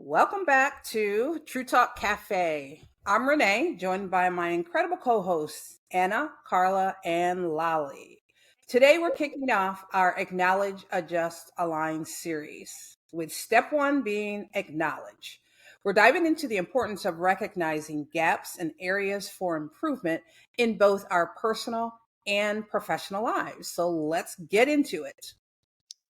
Welcome back to True Talk Cafe. I'm Renee, joined by my incredible co hosts, Anna, Carla, and Lolly. Today, we're kicking off our Acknowledge, Adjust, Align series, with step one being acknowledge. We're diving into the importance of recognizing gaps and areas for improvement in both our personal and professional lives. So let's get into it.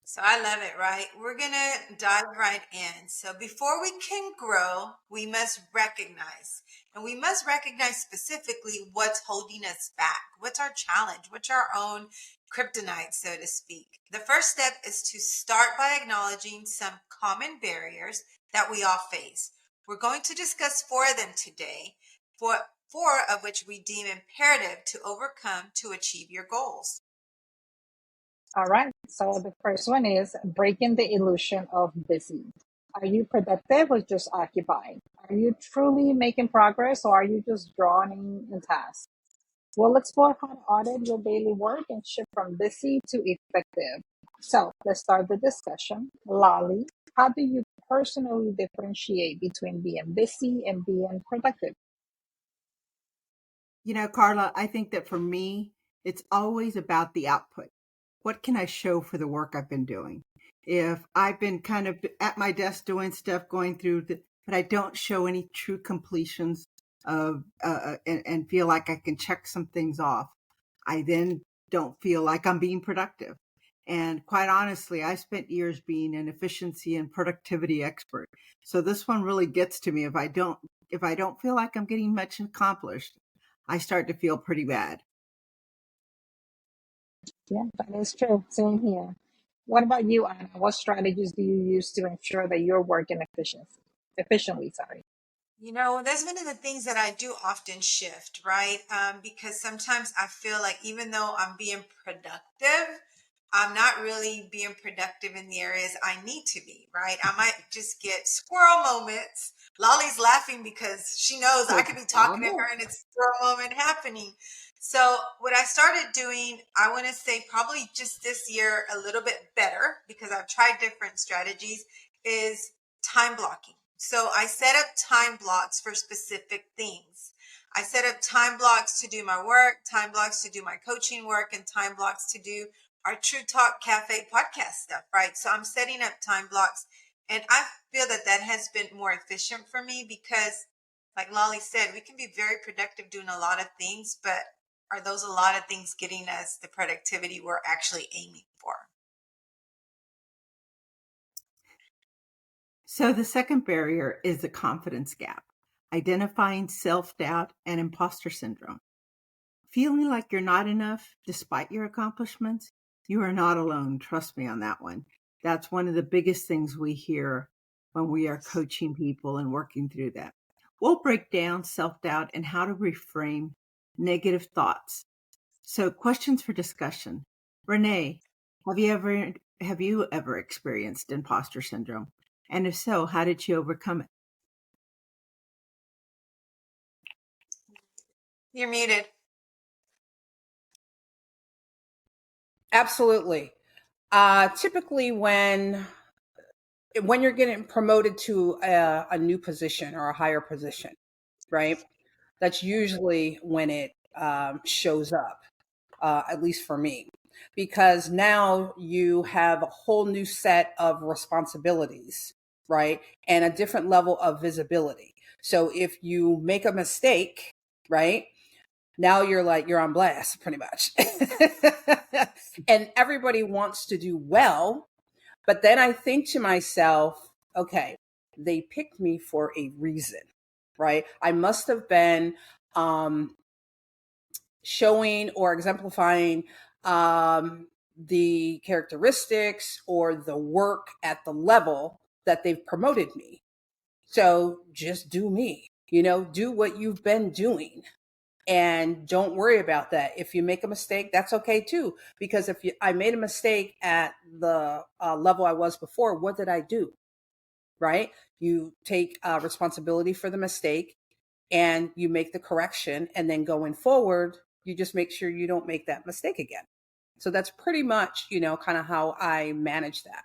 So I love it, right? We're going to dive right in. So before we can grow, we must recognize. And we must recognize specifically what's holding us back. What's our challenge? What's our own kryptonite, so to speak? The first step is to start by acknowledging some common barriers that we all face. We're going to discuss four of them today, four of which we deem imperative to overcome to achieve your goals. All right. So the first one is breaking the illusion of busy. Are you productive or just occupied? Are you truly making progress or are you just drowning in tasks? We'll explore how to audit your daily work and shift from busy to effective. So let's start the discussion. Lolly, how do you personally differentiate between being busy and being productive? Carla, I think that for me, it's always about the output. What can I show for the work I've been doing? If I've been kind of at my desk doing stuff, going through but I don't show any true completions and feel like I can check some things off, I then don't feel like I'm being productive. And quite honestly, I spent years being an efficiency and productivity expert. So this one really gets to me. If I don't feel like I'm getting much accomplished, I start to feel pretty bad. Yeah, that is true. Same here. What about you, Anna? What strategies do you use to ensure that you're working efficiently? Sorry. That's one of the things that I do often shift, right? Because sometimes I feel like even though I'm being productive, I'm not really being productive in the areas I need to be, right? I might just get squirrel moments. Lolly's laughing because she knows I could be talking to her and it's a squirrel moment happening. So what I started doing, I want to say probably just this year a little bit better because I've tried different strategies, is time blocking. So I set up time blocks for specific things. I set up time blocks to do my work, time blocks to do my coaching work, and time blocks to do our True Talk Cafe podcast stuff, right? So I'm setting up time blocks, and I feel that that has been more efficient for me because, like Lolly said, we can be very productive doing a lot of things, but are those a lot of things getting us the productivity we're actually aiming for? So the second barrier is the confidence gap, identifying self-doubt and imposter syndrome. Feeling like you're not enough despite your accomplishments, you are not alone. Trust me on that one. That's one of the biggest things we hear when we are coaching people and working through that. We'll break down self-doubt and how to reframe negative thoughts. So questions for discussion. Renee, have you ever experienced imposter syndrome? And if so, how did you overcome it? You're muted. Absolutely. Typically, when you're getting promoted to a new position or a higher position, right? That's usually when it shows up, at least for me, because now you have a whole new set of responsibilities, right? And a different level of visibility. So if you make a mistake, right? Now you're on blast pretty much. And everybody wants to do well, but then I think to myself, okay, they picked me for a reason, right? I must have been um, showing or exemplifying the characteristics or the work at the level that they've promoted me. So just do me, do what you've been doing and don't worry about that. If you make a mistake, that's okay too. Because I made a mistake at the level I was before, what did I do? Right? You take responsibility for the mistake and you make the correction. And then going forward, you just make sure you don't make that mistake again. So that's pretty much, kind of how I manage that.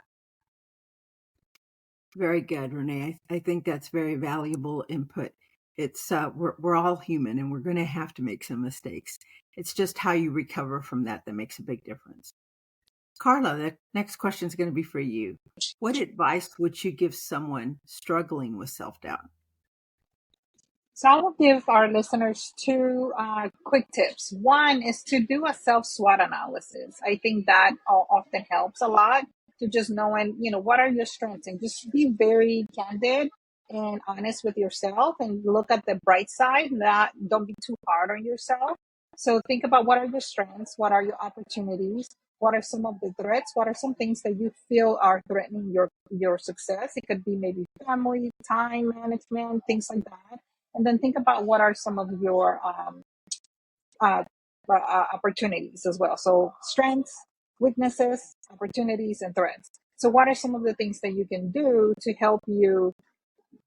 Very good, Renee. I think that's very valuable input. It's we're all human and we're going to have to make some mistakes. It's just how you recover from that that makes a big difference. Carla, the next question is going to be for you. What advice would you give someone struggling with self-doubt? So I will give our listeners two quick tips. One is to do a self SWOT analysis. I think that often helps a lot to just knowing, what are your strengths, and just be very candid and honest with yourself and look at the bright side. Not Don't be too hard on yourself. So think about what are your strengths, what are your opportunities, what are some of the threats, what are some things that you feel are threatening your success. It could be maybe family, time management, things like that, and then think about what are some of your uh, opportunities as well. So strengths, weaknesses, opportunities, and threats. So what are some of the things that you can do to help you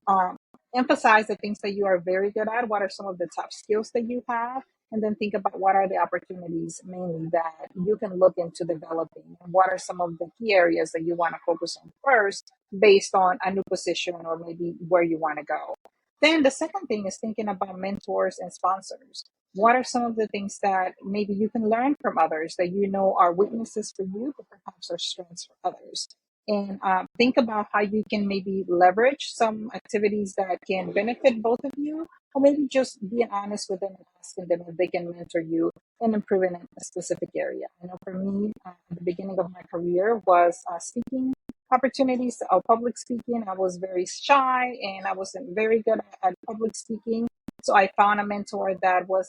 um, emphasize the things that you are very good at? What are some of the top skills that you have? And then think about what are the opportunities mainly that you can look into developing, and what are some of the key areas that you want to focus on first based on a new position or maybe where you want to go. Then the second thing is thinking about mentors and sponsors. What are some of the things that maybe you can learn from others that you know are weaknesses for you, but perhaps are strengths for others? And think about how you can maybe leverage some activities that can benefit both of you, or maybe just being honest with them and asking them if they can mentor you and improving in a specific area. I know for me, at the beginning of my career was speaking opportunities of public speaking. I was very shy and I wasn't very good at public speaking. So I found a mentor that was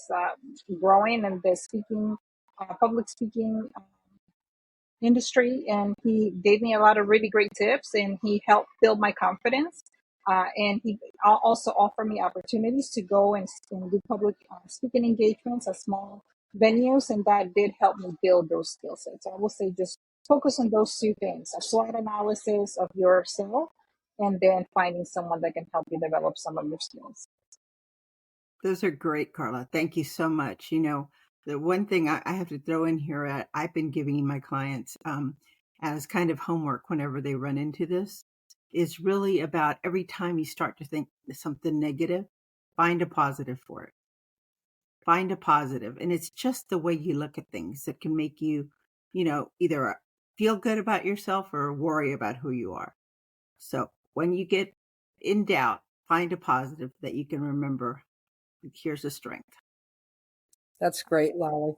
growing in the public speaking industry, and he gave me a lot of really great tips, and he helped build my confidence. And he also offered me opportunities to go and do public speaking engagements at small venues, and that did help me build those skill sets. So I will say just focus on those two things: a SWOT analysis of yourself, and then finding someone that can help you develop some of your skills. Those are great, Carla. Thank you so much. The one thing I have to throw in here, I've been giving my clients as kind of homework whenever they run into this, is really about every time you start to think something negative, find a positive for it. Find a positive. And it's just the way you look at things that can make you, either feel good about yourself or worry about who you are. So when you get in doubt, find a positive that you can remember. Here's a strength. That's great, Lolly.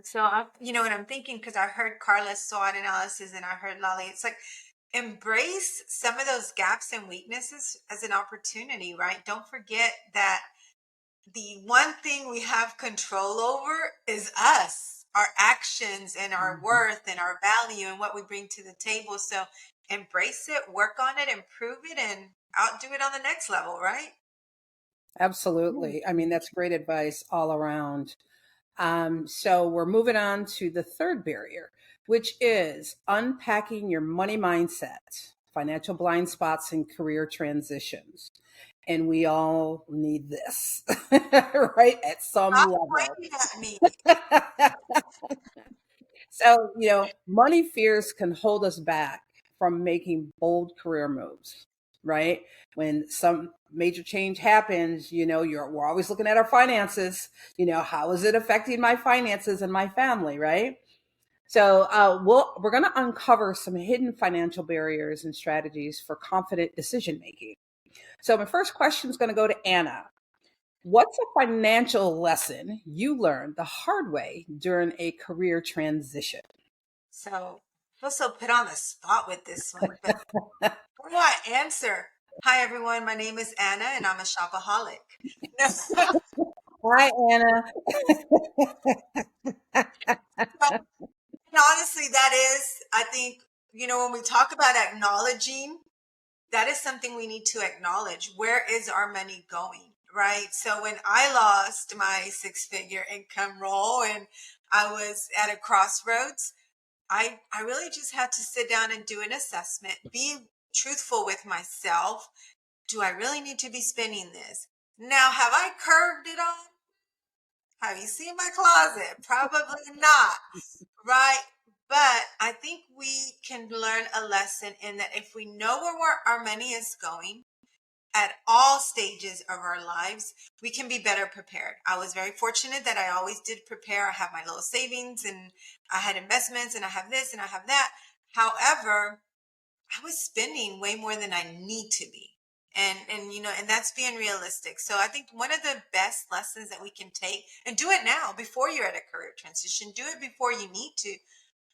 So what I'm thinking, because I heard Carla's SWOT analysis and I heard Lolly, it's like embrace some of those gaps and weaknesses as an opportunity, right? Don't forget that the one thing we have control over is us, our actions and our worth and our value and what we bring to the table. So embrace it, work on it, improve it, and outdo it on the next level, right? Absolutely. I mean, that's great advice all around. So we're moving on to the third barrier, which is unpacking your money mindset, financial blind spots, and career transitions. And we all need this, right? At some Stop level. pointing at me. So, money fears can hold us back from making bold career moves, right? When some major change happens, we're always looking at our finances. How is it affecting my finances and my family, right? So, we're going to uncover some hidden financial barriers and strategies for confident decision making. So, my first question is going to go to Anna. What's a financial lesson you learned the hard way during a career transition? So I feel so put on the spot with this one, but how do I answer? Hi everyone, my name is Anna and I'm a shopaholic. No, Hi, Anna. and honestly, that is, I think, when we talk about acknowledging, that is something we need to acknowledge. Where is our money going? Right. So when I lost my six-figure income role and I was at a crossroads, I really just had to sit down and do an assessment, be truthful with myself. Do I really need to be spending this? Now, have I curved it on? Have you seen my closet? Probably not. Right. But I think we can learn a lesson in that if we know where our money is going at all stages of our lives, we can be better prepared. I was very fortunate that I always did prepare. I have my little savings and I had investments and I have this and I have that. However, I was spending way more than I need to be. And that's being realistic. So I think one of the best lessons that we can take, and do it now before you're at a career transition, do it before you need to.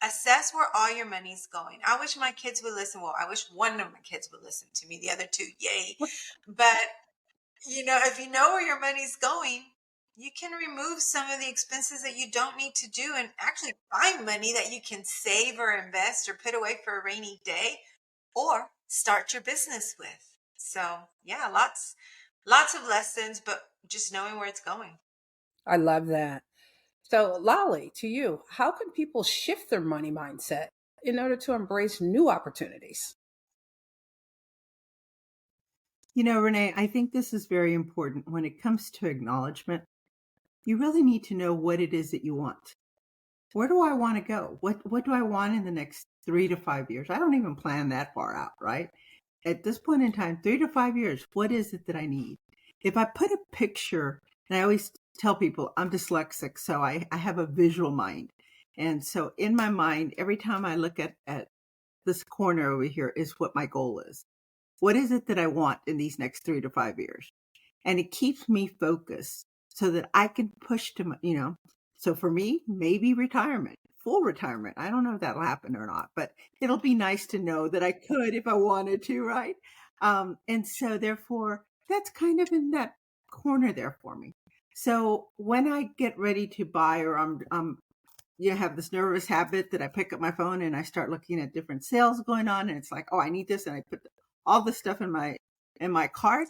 Assess where all your money's going. I wish my kids would listen. Well, I wish one of my kids would listen to me. The other two, yay. But if you know where your money's going, you can remove some of the expenses that you don't need to do and actually find money that you can save or invest or put away for a rainy day or start your business with. So yeah, lots of lessons, but just knowing where it's going. I love that. So, Lolly, to you, how can people shift their money mindset in order to embrace new opportunities? Renee, I think this is very important when it comes to acknowledgement. You really need to know what it is that you want. Where do I want to go? What do I want in the next 3 to 5 years? I don't even plan that far out, right? At this point in time, 3 to 5 years, what is it that I need? If I put a picture, and I always tell people I'm dyslexic, so I have a visual mind. And so in my mind, every time I look at this corner over here is what my goal is. What is it that I want in these next 3 to 5 years? And it keeps me focused so that I can push to, so for me, maybe retirement, full retirement. I don't know if that'll happen or not, but it'll be nice to know that I could if I wanted to, right? And so therefore, that's kind of in that corner there for me. So when I get ready to buy, or I'm have this nervous habit that I pick up my phone and I start looking at different sales going on, and it's like, oh, I need this, and I put all this stuff in my cart.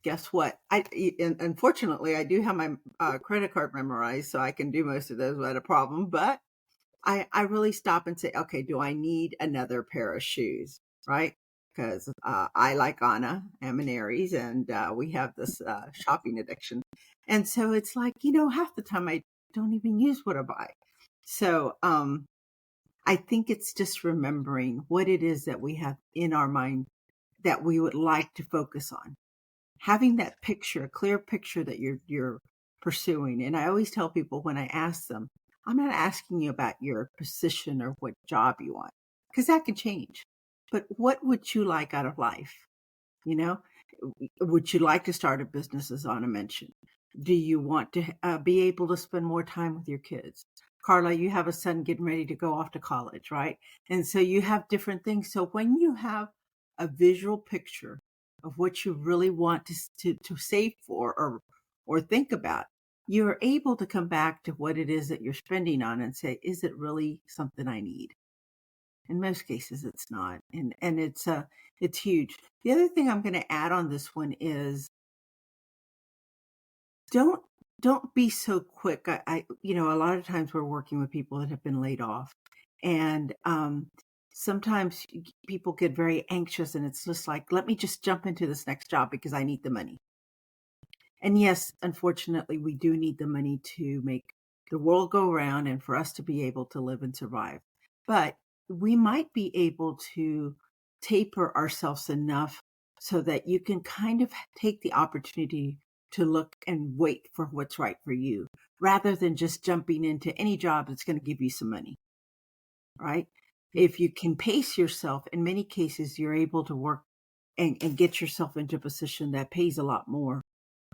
Guess what? Unfortunately, I do have my credit card memorized, so I can do most of those without a problem. But I really stop and say, okay, do I need another pair of shoes, right? Because I, like Anna, am an Aries, and we have this shopping addiction. And so it's like, half the time I don't even use what I buy. So I think it's just remembering what it is that we have in our mind that we would like to focus on. Having that picture, a clear picture that you're pursuing. And I always tell people when I ask them, I'm not asking you about your position or what job you want, because that can change. But what would you like out of life? Would you like to start a business, as Anna mentioned? Do you want to be able to spend more time with your kids? Carla, you have a son getting ready to go off to college, right? And so you have different things. So when you have a visual picture of what you really want to save for or think about, you're able to come back to what it is that you're spending on and say, is it really something I need? In most cases, it's not, and it's huge. The other thing I'm going to add on this one is don't be so quick. A lot of times we're working with people that have been laid off, and sometimes people get very anxious, and it's just like, let me just jump into this next job because I need the money. And yes, unfortunately, we do need the money to make the world go around and for us to be able to live and survive. But we might be able to taper ourselves enough so that you can kind of take the opportunity to look and wait for what's right for you rather than just jumping into any job that's going to give you some money, right? If you can pace yourself, in many cases, you're able to work and get yourself into a position that pays a lot more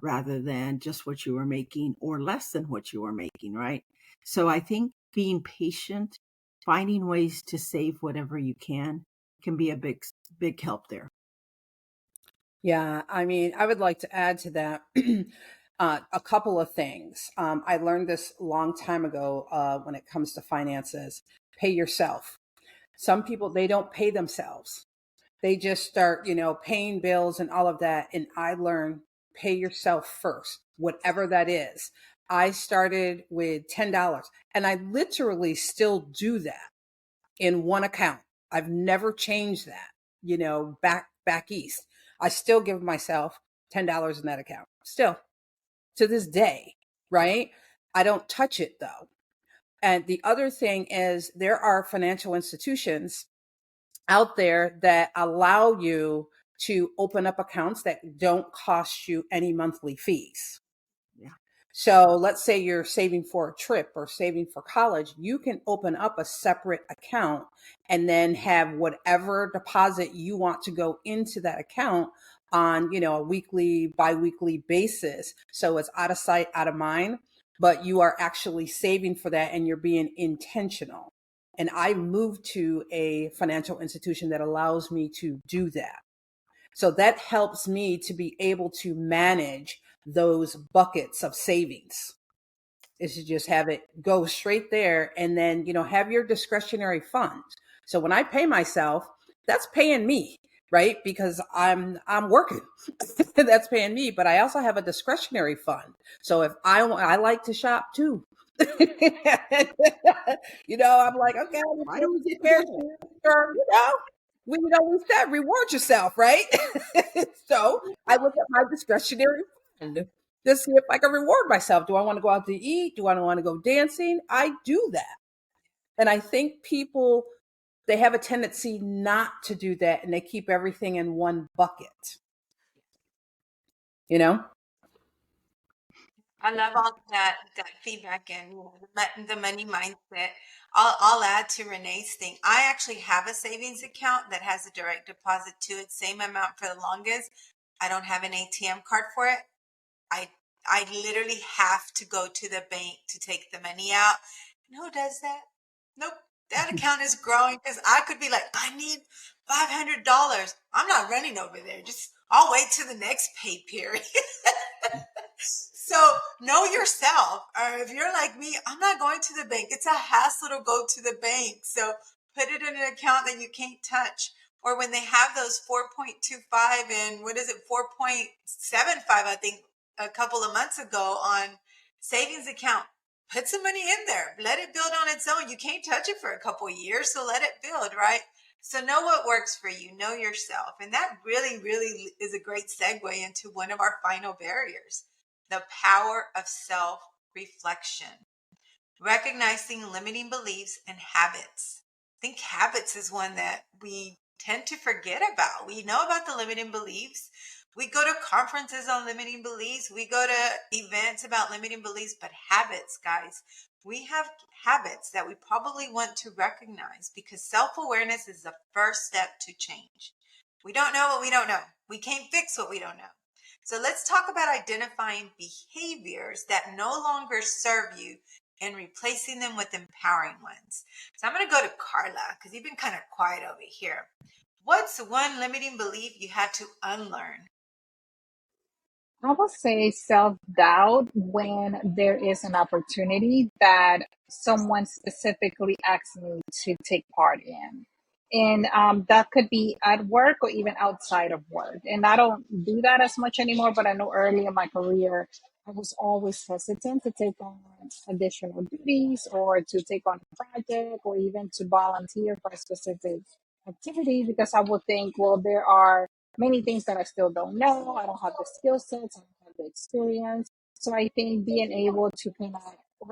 rather than just what you were making or less than what you were making, right? So I think being patient, finding ways to save whatever you can be a big help there. Yeah, I mean, I would like to add to that a couple of things. I learned this a long time ago when it comes to finances. Pay yourself. Some people, they don't pay themselves. They just start, paying bills and all of that. And I learned pay yourself first, whatever that is. I started with $10 and I literally still do that in one account. I've never changed that, back east. I still give myself $10 in that account. Still to this day, right? I don't touch it though. And the other thing is there are financial institutions out there that allow you to open up accounts that don't cost you any monthly fees. Yeah. So let's say you're saving for a trip or saving for college, you can open up a separate account and then have whatever deposit you want to go into that account on, a weekly, biweekly basis. So it's out of sight, out of mind, but you are actually saving for that and you're being intentional. And I moved to a financial institution that allows me to do that. So that helps me to be able to manage those buckets of savings, is to just have it go straight there and then, have your discretionary funds. So when I pay myself, that's paying me, right? Because I'm working. That's paying me, but I also have a discretionary fund. So if I like to shop too. I'm like, okay, I'm gonna Why put don't we this get pair of together? shoes, or we said reward yourself, right? So I look at my discretionary fund to see if I can reward myself. Do I want to go out to eat? Do I want to go dancing? I do that. And I think people, they have a tendency not to do that and they keep everything in one bucket, you know? I love all that feedback and the money mindset. I'll add to Renee's thing. I actually have a savings account that has a direct deposit to it, same amount for the longest. I don't have an ATM card for it. I I literally have to go to the bank to take the money out. And who does that? Nope. That account is growing because I could be like, I need $500. I'm not running over there. Just I'll wait till the next pay period. So know yourself. Or if you're like me, I'm not going to the bank. It's a hassle to go to the bank. So put it in an account that you can't touch. Or when they have those 4.25 and what is it, 4.75, I think a couple of months ago on savings account, put some money in there. Let it build on its own. You can't touch it for a couple of years. So let it build, right? So know what works for you. Know yourself. And that really, really is a great segue into one of our final barriers, the power of self reflection, recognizing limiting beliefs and habits. I think habits is one that we tend to forget about. We know about the limiting beliefs. We go to conferences on limiting beliefs. We go to events about limiting beliefs, but habits, guys, we have habits that we probably want to recognize because self awareness is the first step to change. We don't know what we don't know. We can't fix what we don't know. So let's talk about identifying behaviors that no longer serve you and replacing them with empowering ones. So I'm going to go to Carla because you've been kind of quiet over here. What's one limiting belief you had to unlearn? I would say self doubt when there is an opportunity that someone specifically asks me to take part in. And that could be at work or even outside of work. And I don't do that as much anymore, but I know early in my career, I was always hesitant to take on additional duties or to take on a project or even to volunteer for a specific activity because I would think, well, there are many things that I still don't know. I don't have the skill sets, I don't have the experience. So I think being able to kind of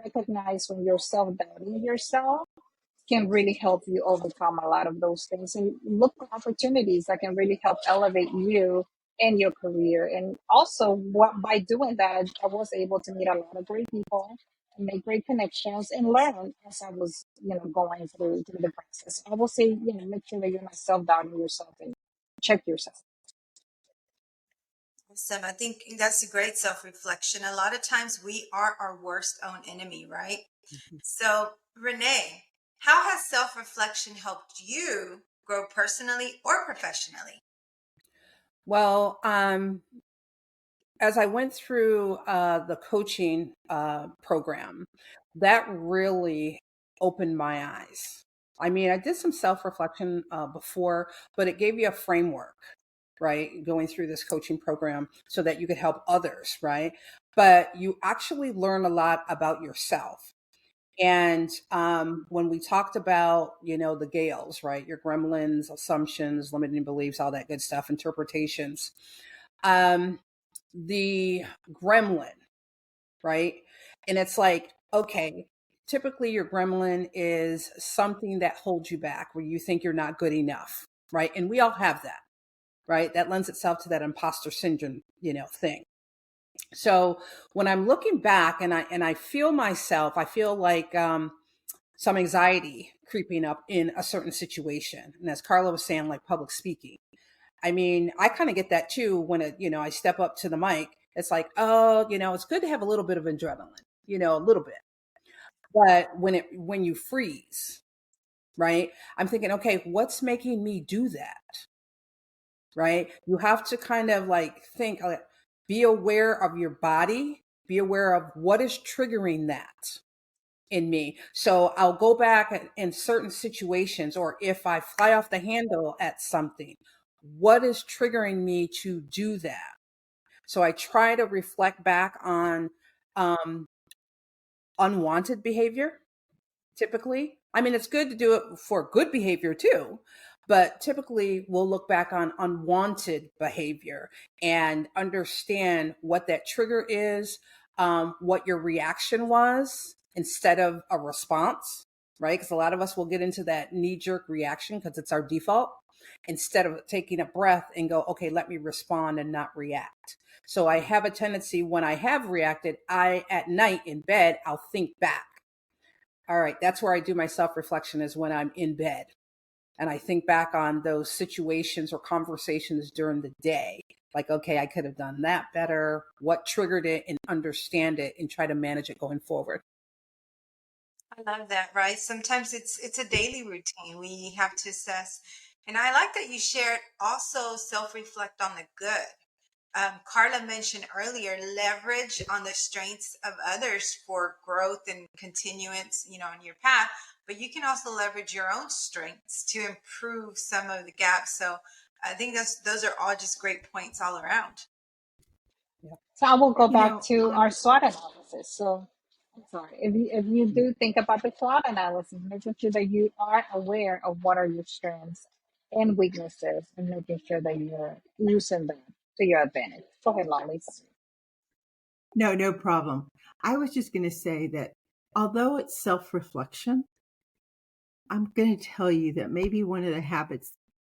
recognize when you're self doubting yourself can really help you overcome a lot of those things and look for opportunities that can really help elevate you and your career. And also, what by doing that, I was able to meet a lot of great people and make great connections and learn as I was, going through the process. I will say, make sure that you're not self doubting yourself and check yourself. Awesome. I think that's a great self reflection. A lot of times we are our worst own enemy, right? So, Renee, how has self reflection helped you grow personally or professionally? Well, as I went through the coaching program, that really opened my eyes. I mean, I did some self reflection before, but it gave you a framework, right? Going through this coaching program so that you could help others, right? But you actually learn a lot about yourself. And when we talked about, the Gales, right? Your gremlins, assumptions, limiting beliefs, all that good stuff, interpretations. Um, the gremlin, right? And it's like, okay, typically your gremlin is something that holds you back, where you think you're not good enough, right? And we all have that, right? That lends itself to that imposter syndrome, thing. So when I'm looking back and I feel myself, I feel like some anxiety creeping up in a certain situation. And as Carla was saying, like public speaking. I mean, I kind of get that too when I step up to the mic. It's like, oh, it's good to have a little bit of adrenaline, a little bit. But when you freeze, right? I'm thinking, okay, what's making me do that? Right? You have to kind of like think, like, be aware of your body, be aware of what is triggering that in me. So I'll go back in certain situations, or if I fly off the handle at something, what is triggering me to do that? So I try to reflect back on um, unwanted behavior. Typically, I mean, it's good to do it for good behavior too, but typically we'll look back on unwanted behavior and understand what that trigger is, what your reaction was instead of a response, right? Because a lot of us will get into that knee jerk reaction because it's our default, instead of taking a breath and go, okay, let me respond and not react. So I have a tendency, when I have reacted, at night in bed, I'll think back. All right, that's where I do my self reflection, is when I'm in bed and I think back on those situations or conversations during the day. Like, okay, I could have done that better. What triggered it, and understand it and try to manage it going forward. I love that, right? Sometimes it's a daily routine. We have to assess. And I like that you shared also self-reflect on the good. Carla mentioned earlier leverage on the strengths of others for growth and continuance, on your path. But you can also leverage your own strengths to improve some of the gaps. So I think those are all just great points all around. Yeah. So I will go You back know, to our SWOT analysis. So I'm sorry. If you do think about the SWOT analysis, making sure that you are aware of what are your strengths and weaknesses, and making sure that you're using them to your advantage. Go ahead, Lolly. no problem. I was just going to say that although it's self-reflection, I'm going to tell you that maybe one of the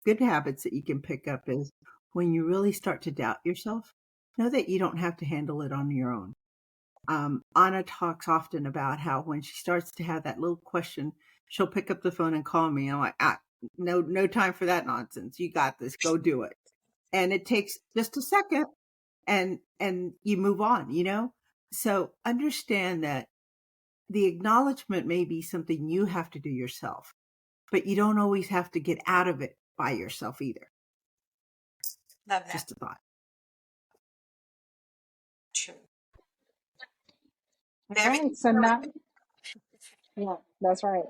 good habits that you can pick up is when you really start to doubt yourself, know that you don't have to handle it on your own. Anna talks often about how when she starts to have that little question, she'll pick up the phone and call me. I'm like, no time for that nonsense. You got this. Go do it. And it takes just a second, and you move on, So understand that the acknowledgement may be something you have to do yourself, but you don't always have to get out of it by yourself either. Love that. Just a thought. True. All Very. right. So now, yeah, that's right.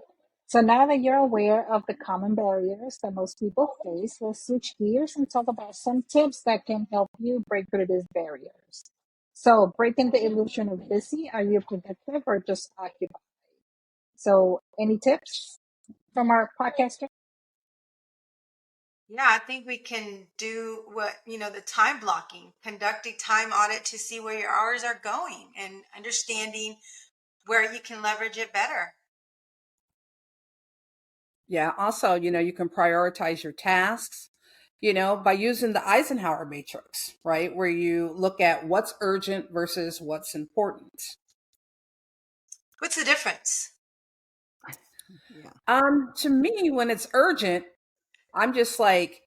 So now that you're aware of the common barriers that most people face, let's switch gears and talk about some tips that can help you break through these barriers. So, breaking the illusion of busy, are you productive or just occupied? So, any tips from our podcaster? Yeah, I think we can do the time blocking, conduct a time audit to see where your hours are going and understanding where you can leverage it better. Yeah. Also, you can prioritize your tasks, by using the Eisenhower matrix, right? Where you look at what's urgent versus what's important. What's the difference? Yeah. To me, when it's urgent, I'm just like,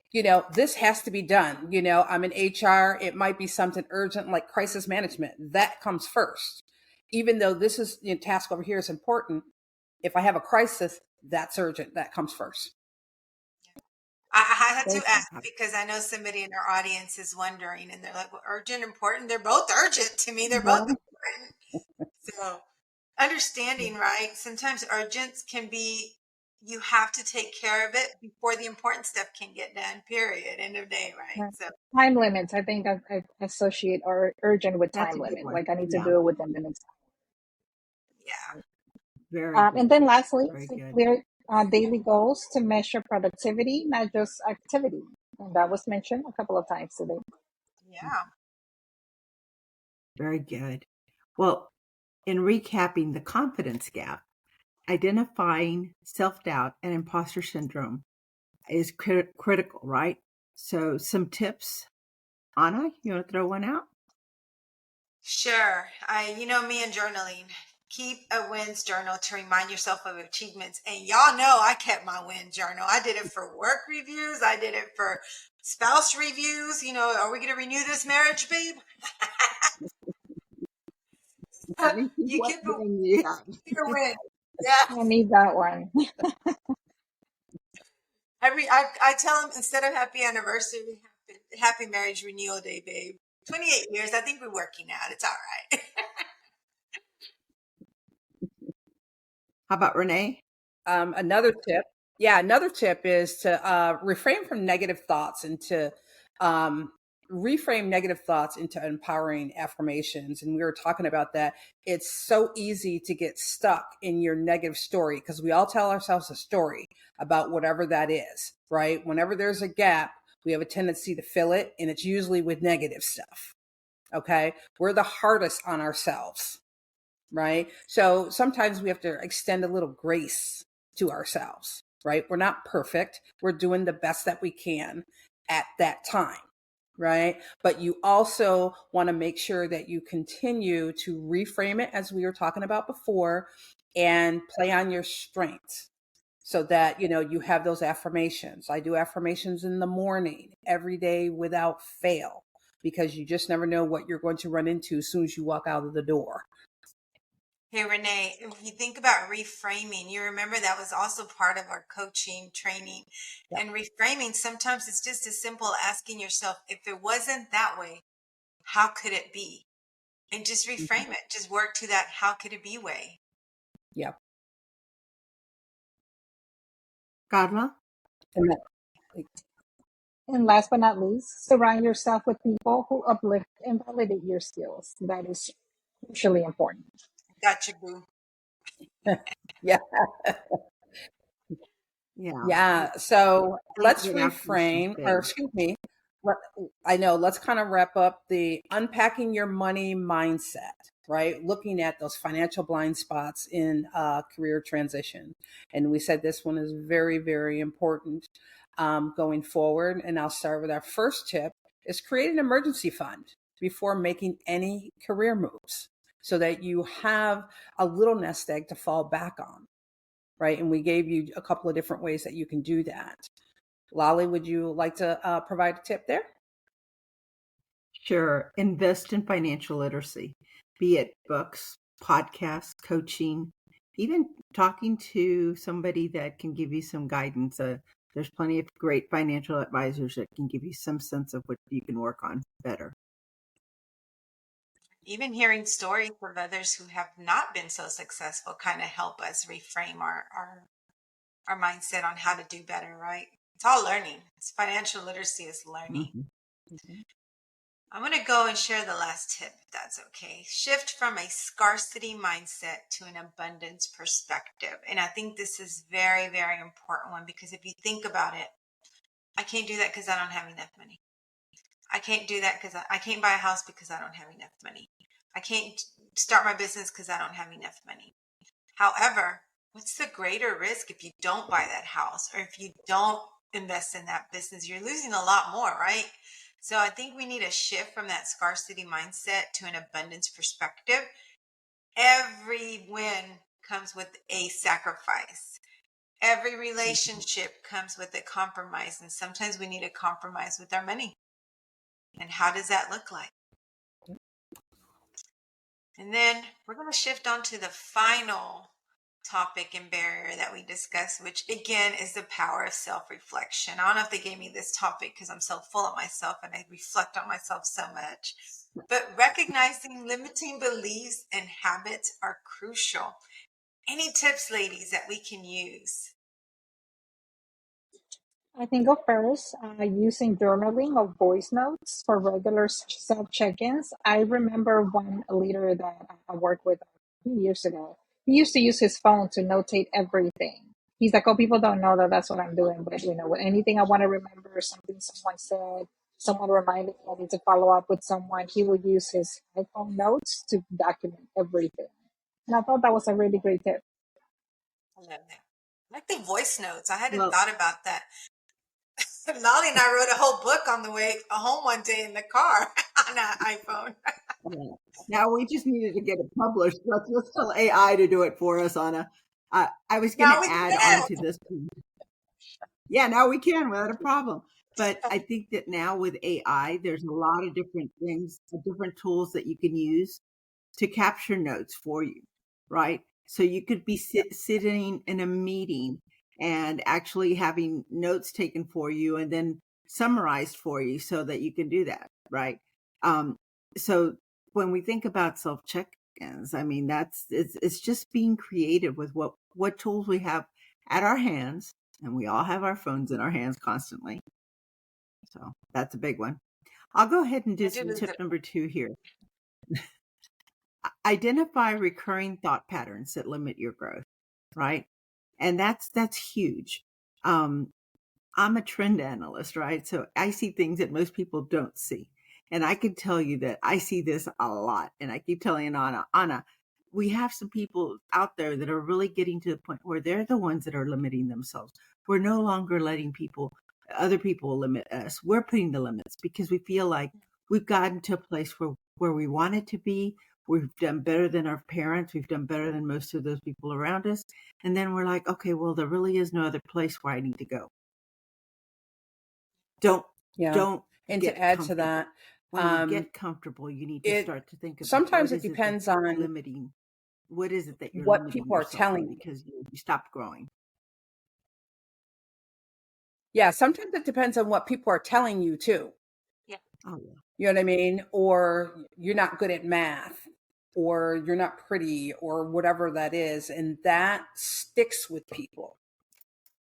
this has to be done. I'm in HR. It might be something urgent like crisis management. That comes first. Even though this is task over here is important, if I have a crisis, that's urgent. That comes first. I had to Thank ask because I know somebody in our audience is wondering and they're like, well, urgent, important. They're both urgent to me. They're both you. important. So understanding, right? Sometimes urgent can be, you have to take care of it before the important stuff can get done, period. End of day, right? Yeah. So, Time limits. I think I associate or urgent with That's time a good limit. one. Like I need to Yeah. do it within the next. yeah. Very And good. then lastly, Very set good. clear daily goals to measure productivity, not just activity. And that was mentioned a couple of times today. Yeah. Very good. Well, in recapping the confidence gap, identifying self-doubt and imposter syndrome is critical, right? So some tips. Anna, you want to throw one out? Sure. You know me and journaling. Keep a wins journal to remind yourself of achievements. And y'all know I kept my win journal. I did it for work reviews. I did it for spouse reviews. You know, are we going to renew this marriage, babe? Let me see You what keep win you have. a win. Yeah. I need that one. I tell them instead of happy anniversary, happy marriage renewal day, babe. 28 years. I think we're working out. It's all right. How about Renee? Another tip, another tip is to refrain from negative thoughts and to um, reframe negative thoughts into empowering affirmations. And we were talking about that. It's so easy to get stuck in your negative story because we all tell ourselves a story about whatever that is, right? Whenever there's a gap, we have a tendency to fill it, and it's usually with negative stuff. Okay. We're the hardest on ourselves, right? So sometimes we have to extend a little grace to ourselves, right? We're not perfect. We're doing the best that we can at that time, right? But you also want to make sure that you continue to reframe it, as we were talking about before, and play on your strengths so that you have those affirmations. I do affirmations in the morning every day without fail, because you just never know what you're going to run into as soon as you walk out of the door. Hey, Renee, if you think about reframing, you remember that was also part of our coaching training. Yeah. And reframing, sometimes it's just as simple asking yourself, if it wasn't that way, how could it be? And just reframe it. Just work to that how could it be way. Yeah. Carla? And that, And last but not least, surround yourself with people who uplift and validate your skills. That is crucially important. Gotcha, boo. yeah. Yeah. Yeah. So Thank let's you. Affirmation reframe, or thing. excuse me. let- I know, let's kind of wrap up the unpacking your money mindset, right? Looking at those financial blind spots in career transition. And we said this one is very, very important going forward. And I'll start with our first tip is create an emergency fund before making any career moves so that you have a little nest egg to fall back on, right? And we gave you a couple of different ways that you can do that. Lolly, would you like to provide a tip there? Sure. Invest in financial literacy, be it books, podcasts, coaching, even talking to somebody that can give you some guidance. There's plenty of great financial advisors that can give you some sense of what you can work on better. Even hearing stories of others who have not been so successful kind of help us reframe our mindset on how to do better, right? It's all learning. It's financial literacy is learning. Mhm. I'm going to go and share the last tip, if that's okay. Shift from a scarcity mindset to an abundance perspective. And I think this is very, very important one because if you think about it, I can't do that because I don't have enough money. I can't do that because I can't buy a house because I don't have enough money. I can't start my business because I don't have enough money. However, what's the greater risk if you don't buy that house or if you don't invest in that business? You're losing a lot more, right? So I think we need a shift from that scarcity mindset to an abundance perspective. Every win comes with a sacrifice. Every relationship comes with a compromise. And sometimes we need a compromise with our money. And how does that look like? And then we're going to shift on to the final topic and barrier that we discussed, which again is the power of self-reflection. I don't know if they gave me this topic because I'm so full of myself and I reflect on myself so much. But recognizing limiting beliefs and habits are crucial. Any tips, ladies, that we can use? I can go first. Using journaling or voice notes for regular self check ins. I remember one leader that I worked with a few years ago. He used to use his phone to notate everything. He's like, oh, people don't know that that's what I'm doing. But, with anything I want to remember, something someone said, someone reminded me I need to follow up with someone, he would use his iPhone notes to document everything. And I thought that was a really great tip. I love that. I like the voice notes. I hadn't Well, thought about that. Lolly and I wrote a whole book on the way home one day in the car on an iPhone. yeah. Now we just needed to get it published. Let's tell AI to do it for us, Anna. I was going Now to we add on to this. Yeah, now we can without a problem. But I think that now with AI, there's a lot of different things, different tools that you can use to capture notes for you, right? So you could be sitting in a meeting and actually having notes taken for you and then summarized for you so that you can do that, right? Um, so when we think about self check-ins, I mean, it's just being creative with what tools we have at our hands, and we all have our phones in our hands constantly. So that's a big one. I'll go ahead and I do do some lose tip it. number 2 here. Identify recurring thought patterns that limit your growth, right? And that's huge. Um, I'm a trend analyst, right? So I see things that most people don't see. And I can tell you that I see this a lot. And I keep telling Anna, we have some people out there that are really getting to the point where they're the ones that are limiting themselves. We're no longer letting other people limit us. We're putting the limits because we feel like we've gotten to a place where we want it to be. We've done better than our parents. We've done better than most of those people around us. And then we're like, okay, well, there really is no other place where I need to go. Don't Yeah. don't And to get add to comfortable. that, When you get comfortable, you need to it start to think about sometimes what it is it depends that's on limiting. What is it that you're what limiting people are yourself telling in you. because you stopped growing? Yeah, sometimes it depends on what people are telling you too. Yeah. Oh yeah, You know what I mean? Or you're not good at math, or you're not pretty, or whatever that is. And that sticks with people.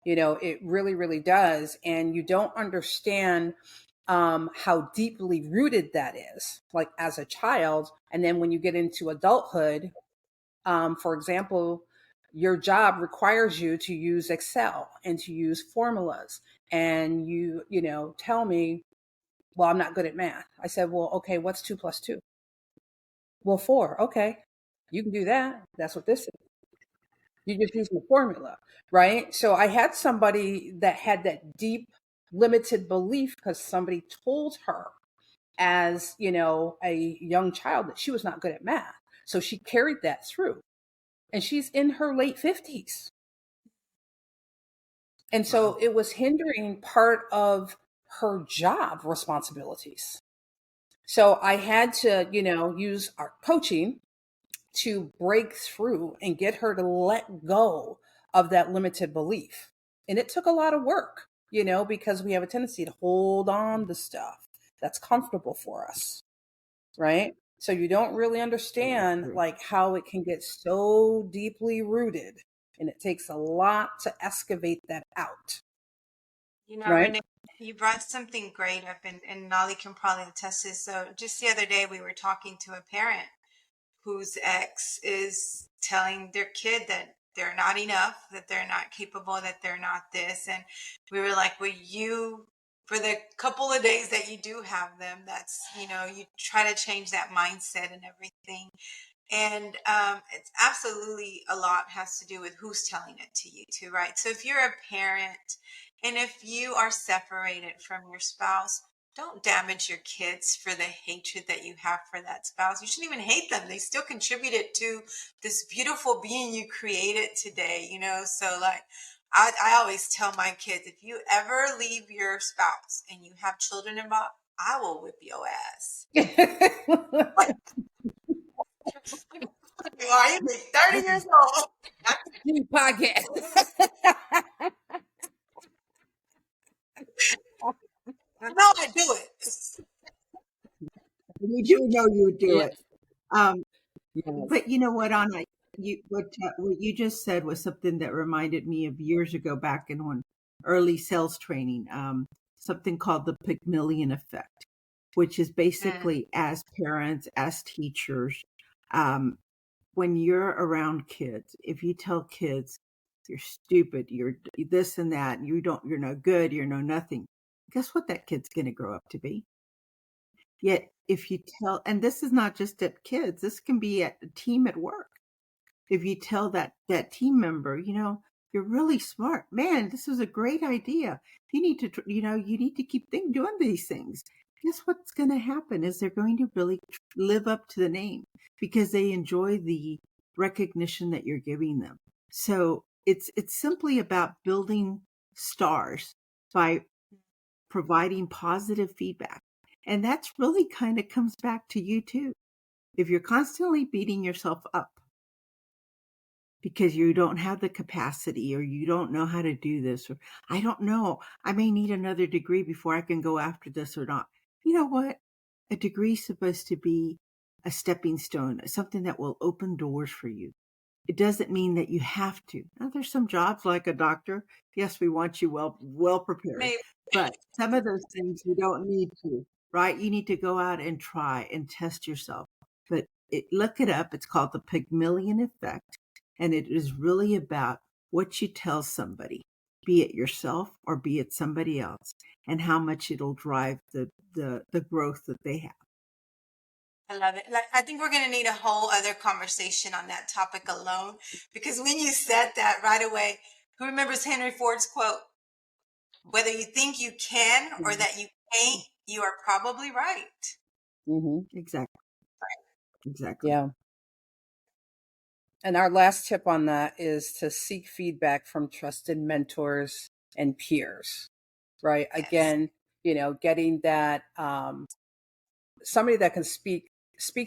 It really, really does. And you don't understand how deeply rooted that is, like as a child. And then when you get into adulthood, for example, your job requires you to use Excel and to use formulas. And tell me, well, I'm not good at math. I said, well, okay, what's 2 plus 2? Well, 4. Okay, you can do that. That's what this is. You just use the formula, right? So I had somebody that had that deep, limited belief because somebody told her as, a young child that she was not good at math. So she carried that through. And she's in her late 50s. And wow. so it was hindering part of her job responsibilities. So I had to, use our coaching to break through and get her to let go of that limited belief. And it took a lot of work, because we have a tendency to hold on to stuff that's comfortable for us, right? So you don't really Very understand true. like how it can get so deeply rooted, and it takes a lot to excavate that out, right? Renee, you brought something great up, and Nolly can probably attest to this. So just the other day, we were talking to a parent whose ex is telling their kid that they're not enough, that they're not capable, that they're not this. And we were like, well, for the couple of days that you do have them, that's, you try to change that mindset and everything. And it's absolutely a lot has to do with who's telling it to you too, right? So if you're a parent and if you are separated from your spouse, don't damage your kids for the hatred that you have for that spouse. You shouldn't even hate them. They still contributed to this beautiful being you created today. So like I always tell my kids, if you ever leave your spouse and you have children involved, I will whip your ass. You are, you be 30 years old. Podcast. I know I do it. You do know you do Yeah. it. Um, Yes. but you know what, Anna, what you just said was something that reminded me of years ago back in one early sales training. Something called the Pygmalion effect, which is Mm. basically as parents, as teachers, um, when you're around kids, if you tell kids you're stupid, you're this and that, you're no good, you're no nothing, guess what that kid's going to grow up to be? Yet if you tell, and this is not just at kids, this can be at a team at work. if you tell that team member, you're really smart, man, this was a great idea. You need to, you need to keep doing these things. Guess what's going to happen is they're going to really live up to the name because they enjoy the recognition that you're giving them. So it's simply about building stars by providing positive feedback. And that's really kind of comes back to you too. If you're constantly beating yourself up because you don't have the capacity or you don't know how to do this, or I don't know, I may need another degree before I can go after this or not. You know what? A degree is supposed to be a stepping stone, something that will open doors for you. It doesn't mean that you have to. Now, there's some jobs like a doctor. Yes, we want you well prepared, Maybe. but some of those things you don't need to, right? You need to go out and try and test yourself. But look it up. It's called the Pygmalion effect, and it is really about what you tell somebody, be it yourself or be it somebody else, and how much it'll drive the growth that they have. I love it. Like, I think we're going to need a whole other conversation on that topic alone, because when you said that right away, who remembers Henry Ford's quote? Whether you think you can or that you can't, you are probably right. Mm-hmm. Exactly. Yeah. And our last tip on that is to seek feedback from trusted mentors and peers, right? Yes. Again, getting that somebody that can speak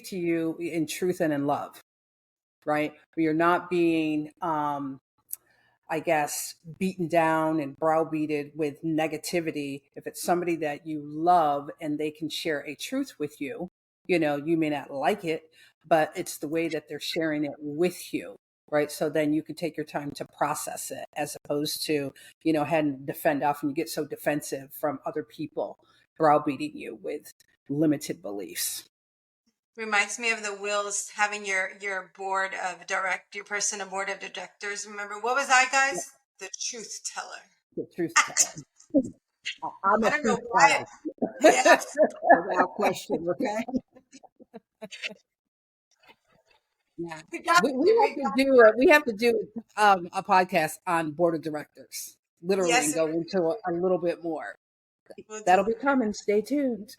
to you in truth and in love, right? Where you're not being I guess, beaten down and browbeated with negativity. If it's somebody that you love and they can share a truth with you, you may not like it, but it's the way that they're sharing it with you, right? So then you can take your time to process it as opposed to, having to defend off, and you get so defensive from other people browbeating you with limited beliefs. Reminds me of the Wills having your board of your person on board of directors. Remember, what was I, guys? The truth teller. The truth teller. I'm I a don't know truth why. teller. Yes. Without question, okay? Yeah. We got We you. we have to do a podcast on board of directors, literally, and Yes, go into a little bit more. we'll do That'll be it. coming. Stay tuned.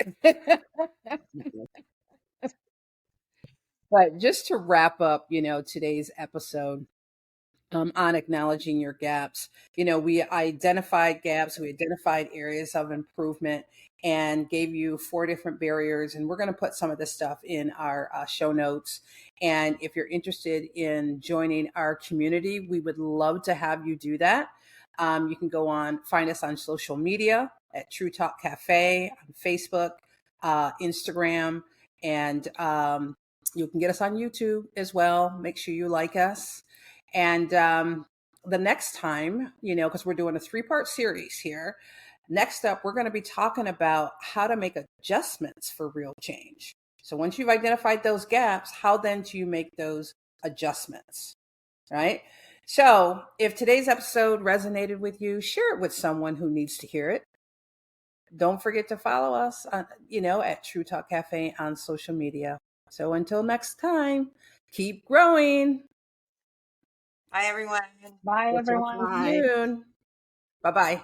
But just to wrap up, today's episode, on acknowledging your gaps. We identified gaps, we identified areas of improvement, and gave you 4 different barriers. And we're going to put some of this stuff in our show notes. And if you're interested in joining our community, we would love to have you do that. You can find us on social media at True Talk Cafe on Facebook, Instagram, and you can get us on YouTube as well. Make sure you like us. And the next time, because we're doing a 3-part series here, next up, we're going to be talking about how to make adjustments for real change. So once you've identified those gaps, how then do you make those adjustments, right? So if today's episode resonated with you, share it with someone who needs to hear it. Don't forget to follow us on, at True Talk Cafe on social media. So until next time, keep growing. Bye, everyone. Bye, We'll talk to everyone. you soon. Bye-bye.